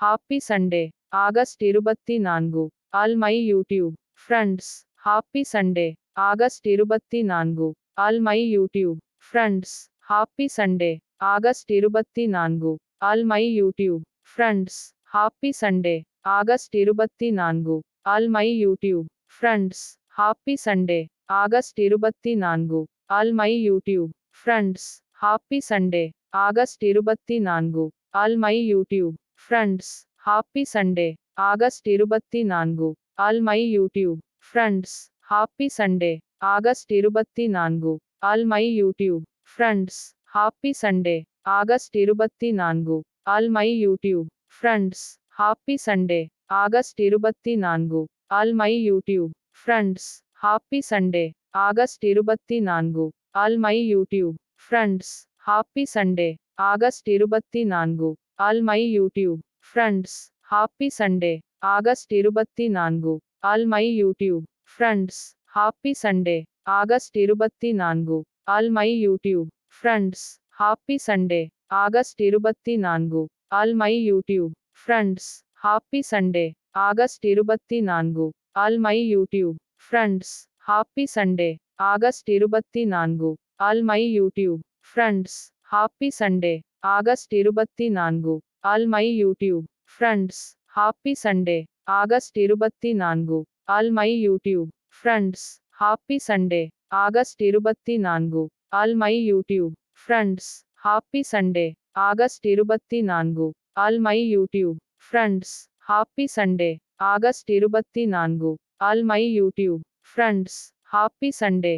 Happy Sunday. August 24. All my YouTube friends. Happy Sunday. August 24. All my YouTube friends. Happy Sunday. August 24. All my YouTube friends. Happy Sunday. August 24. All my YouTube friends. Happy Sunday. August 24. All my YouTube friends. Happy Sunday. August 24. All my YouTube friends. Happy Sunday. August 24. All my YouTube friends. Happy Sunday. August 24. All my YouTube friends. Happy Sunday. August 24. All my YouTube friends. Happy Sunday. August 24. All my YouTube friends. Happy Sunday. August 24. All my YouTube friends. Happy Sunday. August 24. All my YouTube friends. Happy Sunday. August 24. All my YouTube friends. Happy Sunday. August 24. All my YouTube friends. Happy Sunday. August 24. All my YouTube friends. Happy Sunday. August 24. All my YouTube friends. Happy Sunday. August 24. All my YouTube friends. Happy Sunday. August 24. All my YouTube friends. Happy Sunday. August 24. All my YouTube friends. Happy Sunday. August 24. All my YouTube friends. Happy Sunday. August 24. All my YouTube friends. Happy Sunday. August 24. All my YouTube friends. Happy Sunday.